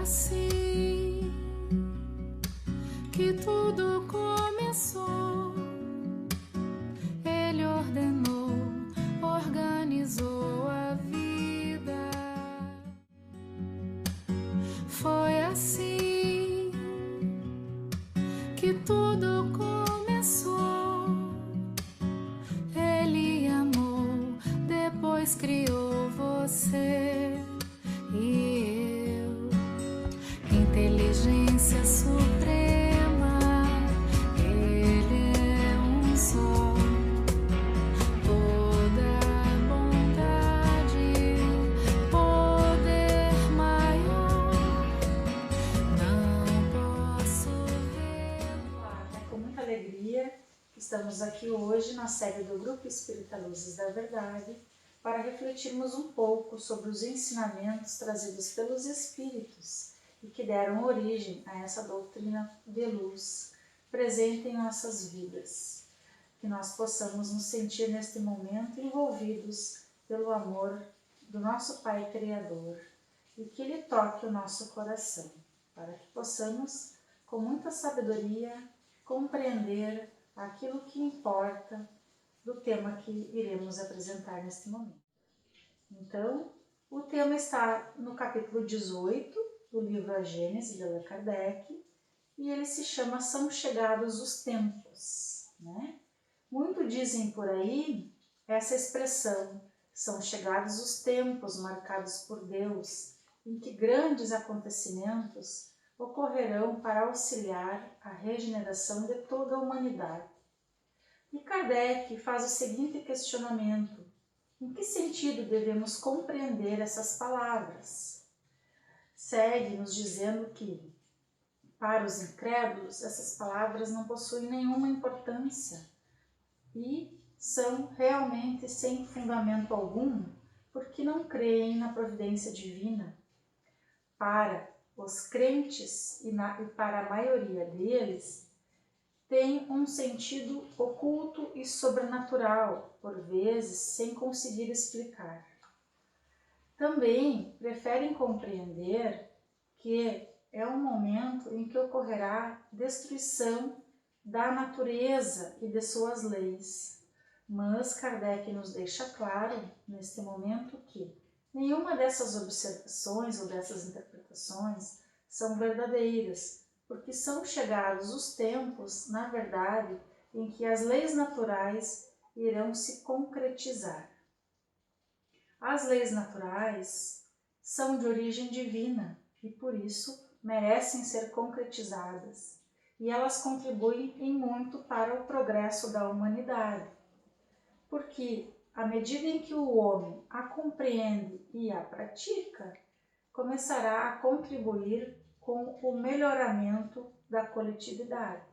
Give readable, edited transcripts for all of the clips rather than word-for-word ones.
assim que tudo começou. Ele ordenou, organizou a vida. Foi assim que tudo começou. Ele amou, depois criou você e eu. Inteligência suprema, ele é um só. Toda bondade, poder maior, não posso ver. Olá, é com muita alegria que estamos aqui hoje na série do Grupo Espírita Luzes da Verdade para refletirmos um pouco sobre os ensinamentos trazidos pelos Espíritos e que deram origem a essa doutrina de luz presente em nossas vidas. Que nós possamos nos sentir neste momento envolvidos pelo amor do nosso Pai Criador e que Ele toque o nosso coração, para que possamos, com muita sabedoria, compreender aquilo que importa do tema que iremos apresentar neste momento. Então, o tema está no capítulo 18 do livro A Gênese, de Allan Kardec, e ele se chama São Chegados os Tempos, né? Muito dizem por aí essa expressão, são chegados os tempos marcados por Deus, em que grandes acontecimentos ocorrerão para auxiliar a regeneração de toda a humanidade. E Kardec faz o seguinte questionamento: em que sentido devemos compreender essas palavras? Segue nos dizendo que, para os incrédulos, essas palavras não possuem nenhuma importância e são realmente sem fundamento algum, porque não creem na providência divina. Para os crentes e para a maioria deles, tem um sentido oculto e sobrenatural, por vezes sem conseguir explicar. Também preferem compreender que é um momento em que ocorrerá destruição da natureza e de suas leis. Mas Kardec nos deixa claro, neste momento, que nenhuma dessas observações ou dessas interpretações são verdadeiras, porque são chegados os tempos, na verdade, em que as leis naturais irão se concretizar. As leis naturais são de origem divina e, por isso, merecem ser concretizadas, e elas contribuem em muito para o progresso da humanidade, porque, à medida em que o homem a compreende e a pratica, começará a contribuir com o melhoramento da coletividade.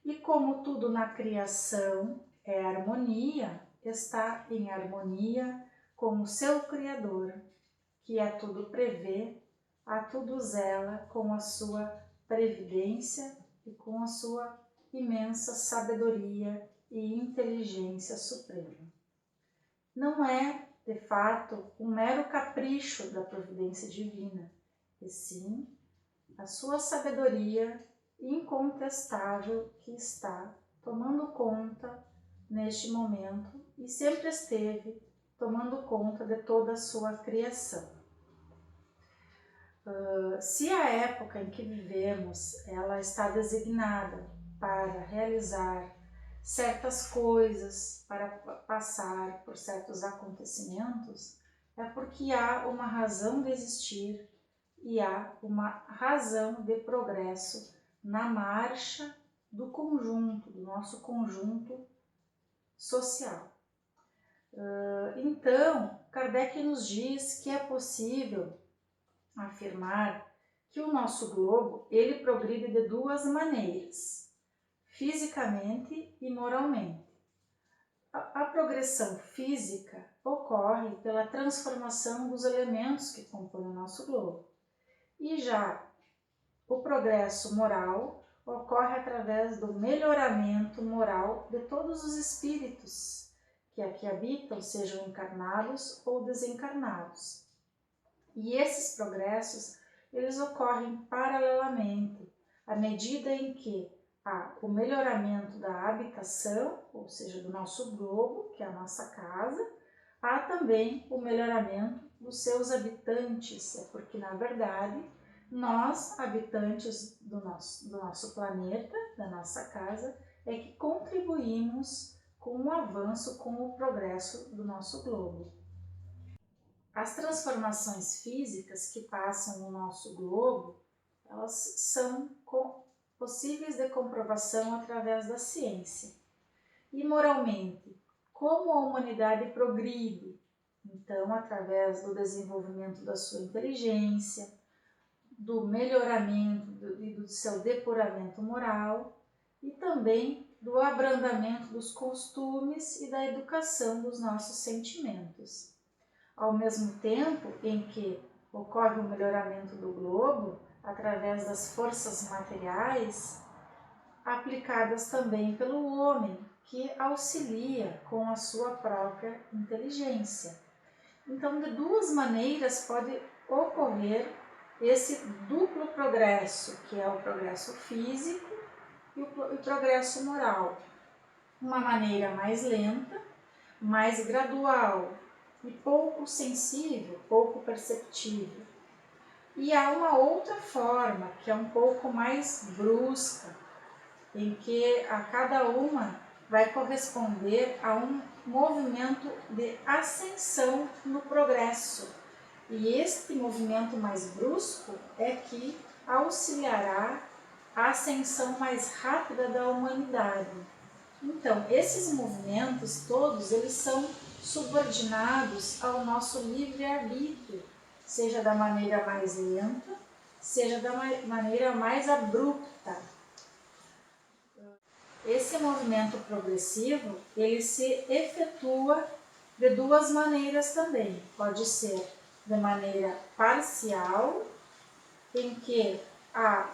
E como tudo na criação é harmonia, está em harmonia com o seu Criador, que a tudo prevê, a tudo zela com a sua previdência e com a sua imensa sabedoria e inteligência suprema. Não é, de fato, um mero capricho da providência divina, e sim a sua sabedoria incontestável que está tomando conta neste momento e sempre esteve tomando conta de toda a sua criação. Se a época em que vivemos ela está designada para realizar certas coisas, para passar por certos acontecimentos, é porque há uma razão de existir e há uma razão de progresso na marcha do conjunto, do nosso conjunto social. Então, Kardec nos diz que é possível afirmar que o nosso globo ele progride de duas maneiras, fisicamente e moralmente. A progressão física ocorre pela transformação dos elementos que compõem o nosso globo, e já o progresso moral ocorre através do melhoramento moral de todos os espíritos que aqui habitam, sejam encarnados ou desencarnados. E esses progressos, eles ocorrem paralelamente, à medida em que há o melhoramento da habitação, ou seja, do nosso globo, que é a nossa casa, há também o melhoramento dos seus habitantes, porque na verdade nós, habitantes do nosso planeta, da nossa casa, é que contribuímos com o avanço, com o progresso do nosso globo. As transformações físicas que passam no nosso globo, elas são possíveis de comprovação através da ciência. E moralmente, como a humanidade progride? Então, através do desenvolvimento da sua inteligência, do melhoramento e do seu depuramento moral e também do abrandamento dos costumes e da educação dos nossos sentimentos. Ao mesmo tempo em que ocorre o melhoramento do globo, através das forças materiais, aplicadas também pelo homem, que auxilia com a sua própria inteligência. Então, de duas maneiras pode ocorrer esse duplo progresso, que é o progresso físico e o progresso moral. Uma maneira mais lenta, mais gradual e pouco sensível, pouco perceptível. E há uma outra forma, que é um pouco mais brusca, em que a cada uma vai corresponder a um movimento de ascensão no progresso. E este movimento mais brusco é que auxiliará a ascensão mais rápida da humanidade. Então, esses movimentos todos, eles são subordinados ao nosso livre-arbítrio, seja da maneira mais lenta, seja da maneira mais abrupta. Esse movimento progressivo, ele se efetua de duas maneiras também. Pode ser de maneira parcial, em que há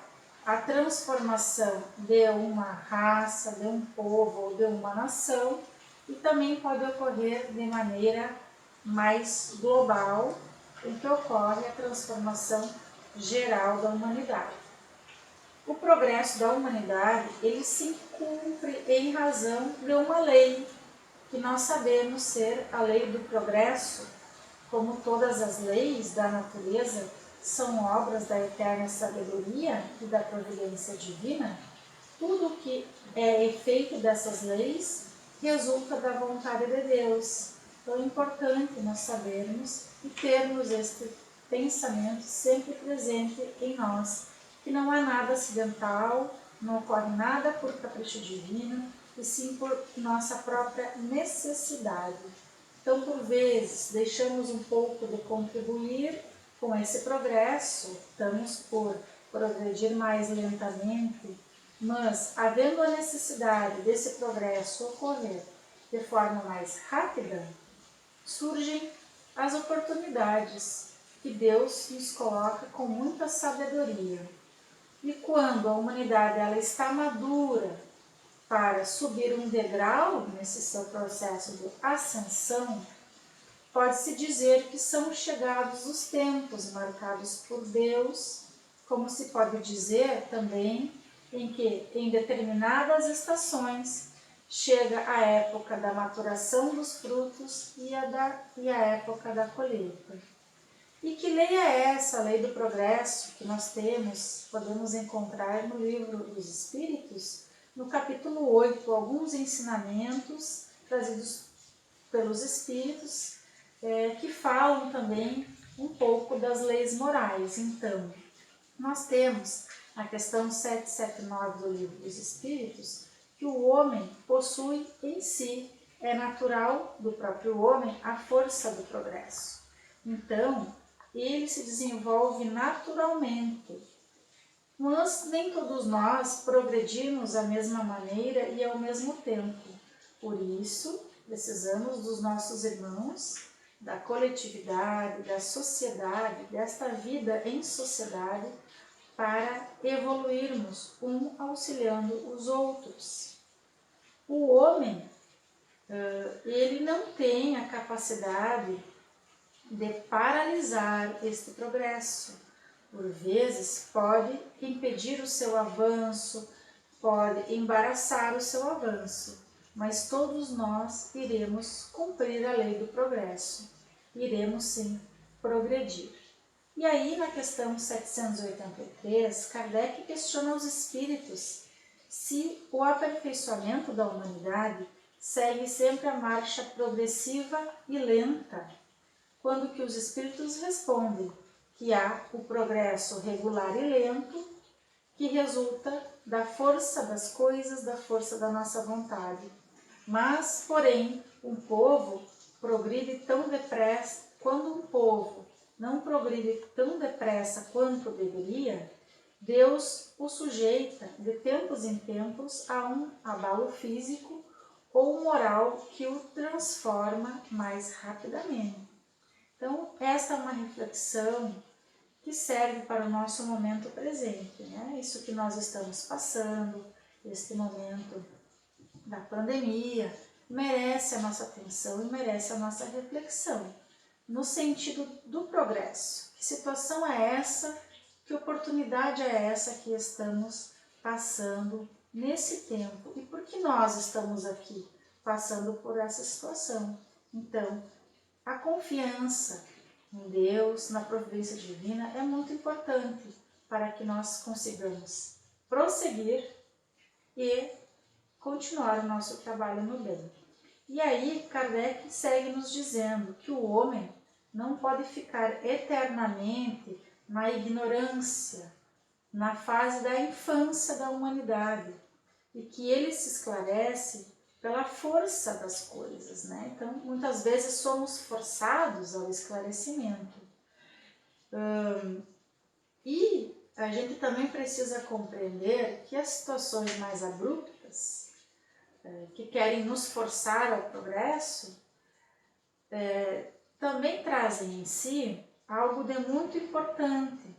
a transformação de uma raça, de um povo ou de uma nação, e também pode ocorrer de maneira mais global, em que ocorre a transformação geral da humanidade. O progresso da humanidade, ele se cumpre em razão de uma lei, que nós sabemos ser a lei do progresso, como todas as leis da natureza são obras da eterna sabedoria e da providência divina. Tudo que é efeito dessas leis resulta da vontade de Deus. Então é importante nós sabermos e termos este pensamento sempre presente em nós, que não há nada acidental, não ocorre nada por capricho divino, e sim por nossa própria necessidade. Então, por vezes, deixamos um pouco de contribuir com esse progresso, estamos por progredir mais lentamente, mas, havendo a necessidade desse progresso ocorrer de forma mais rápida, surgem as oportunidades que Deus nos coloca com muita sabedoria. E quando a humanidade ela está madura para subir um degrau nesse seu processo de ascensão, pode-se dizer que são chegados os tempos marcados por Deus, como se pode dizer também em que em determinadas estações chega a época da maturação dos frutos e a época da colheita. E que lei é essa, a lei do progresso, que nós podemos encontrar no livro dos Espíritos, no capítulo 8, alguns ensinamentos trazidos pelos Espíritos, que falam também um pouco das leis morais. Então, nós temos a questão 779 do livro dos Espíritos, que o homem possui em si, é natural do próprio homem, a força do progresso. Então, ele se desenvolve naturalmente, mas nem todos nós progredimos da mesma maneira e ao mesmo tempo. Por isso, precisamos dos nossos irmãos, da coletividade, da sociedade, desta vida em sociedade, para evoluirmos um auxiliando os outros. O homem, ele não tem a capacidade de paralisar este progresso, por vezes, pode impedir o seu avanço, pode embaraçar o seu avanço, mas todos nós iremos cumprir a lei do progresso, iremos sim progredir. E aí, na questão 783, Kardec questiona os espíritos se o aperfeiçoamento da humanidade segue sempre a marcha progressiva e lenta, quando que os espíritos respondem que há o progresso regular e lento, que resulta da força das coisas, da força da nossa vontade. Mas, porém, um povo progride tão depressa, quando um povo não progride tão depressa quanto deveria, Deus o sujeita de tempos em tempos a um abalo físico ou moral que o transforma mais rapidamente. Então, esta é uma reflexão que serve para o nosso momento presente, né? Isso que nós estamos passando, este momento da pandemia, merece a nossa atenção e merece a nossa reflexão, no sentido do progresso. Que situação é essa? Que oportunidade é essa que estamos passando nesse tempo? E por que nós estamos aqui passando por essa situação? Então, a confiança em Deus, na providência divina, é muito importante para que nós consigamos prosseguir e continuar o nosso trabalho no bem. E aí, Kardec segue nos dizendo que o homem não pode ficar eternamente na ignorância, na fase da infância da humanidade, e que ele se esclarece pela força das coisas, né? Então, muitas vezes somos forçados ao esclarecimento. E a gente também precisa compreender que as situações mais abruptas, que querem nos forçar ao progresso, também trazem em si algo de muito importante,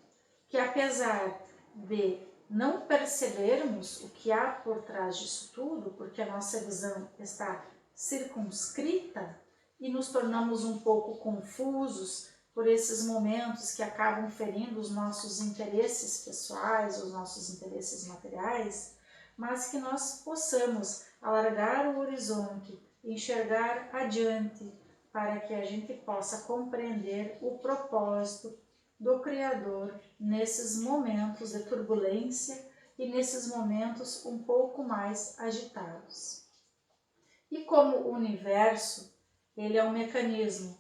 que apesar de não percebermos o que há por trás disso tudo, porque a nossa visão está circunscrita e nos tornamos um pouco confusos por esses momentos que acabam ferindo os nossos interesses pessoais, os nossos interesses materiais, mas que nós possamos alargar o horizonte, enxergar adiante, para que a gente possa compreender o propósito do Criador nesses momentos de turbulência e nesses momentos um pouco mais agitados. E como o universo, ele é um mecanismo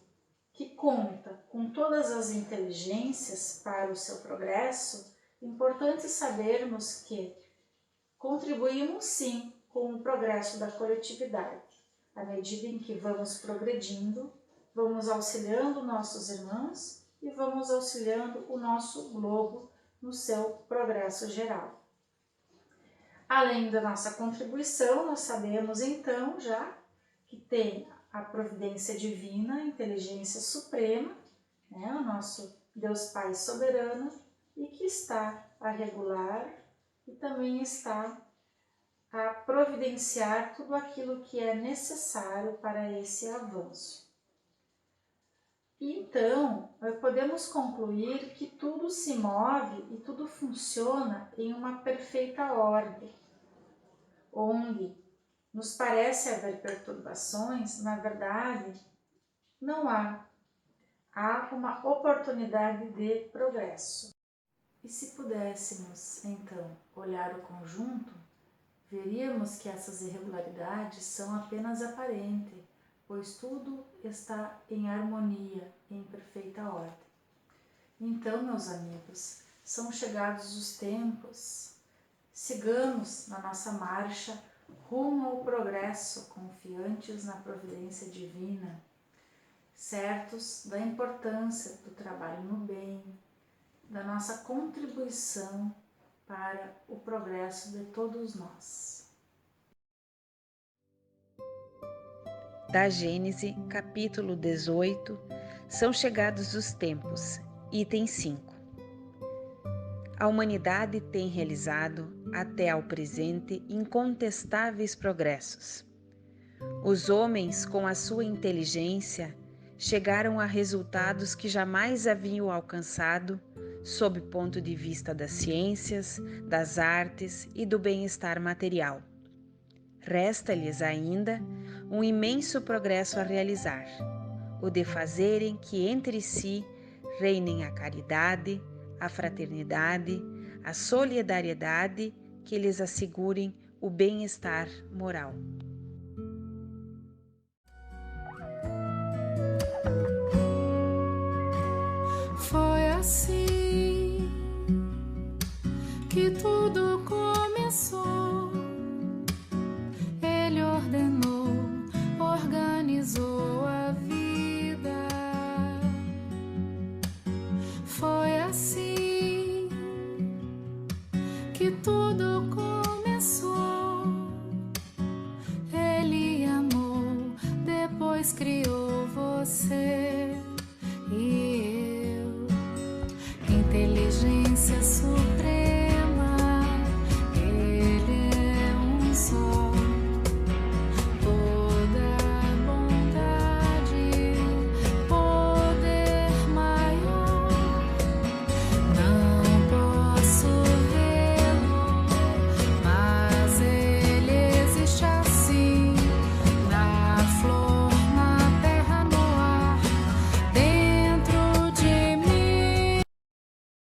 que conta com todas as inteligências para o seu progresso, é importante sabermos que contribuímos sim com o progresso da coletividade. À medida em que vamos progredindo, vamos auxiliando nossos irmãos e vamos auxiliando o nosso globo no seu progresso geral. Além da nossa contribuição, nós sabemos então já que tem a providência divina, a inteligência suprema, né, o nosso Deus Pai soberano, e que está a regular e também está a providenciar tudo aquilo que é necessário para esse avanço. Então, podemos concluir que tudo se move e tudo funciona em uma perfeita ordem, onde nos parece haver perturbações, na verdade, não há. Há uma oportunidade de progresso. E se pudéssemos, então, olhar o conjunto, veríamos que essas irregularidades são apenas aparentes, pois tudo está em harmonia, em perfeita ordem. Então, meus amigos, são chegados os tempos, sigamos na nossa marcha rumo ao progresso, confiantes na providência divina, certos da importância do trabalho no bem, da nossa contribuição para o progresso de todos nós. Da Gênese, capítulo 18, São chegados os tempos, item 5. A humanidade tem realizado, até ao presente, incontestáveis progressos. Os homens, com a sua inteligência, chegaram a resultados que jamais haviam alcançado sob ponto de vista das ciências, das artes e do bem-estar material. Resta-lhes ainda um imenso progresso a realizar, o de fazerem que entre si reinem a caridade, a fraternidade, a solidariedade que lhes assegurem o bem-estar moral. Foi assim que tudo começou. Ele ordenou, organizou a vida. Foi assim que tudo começou.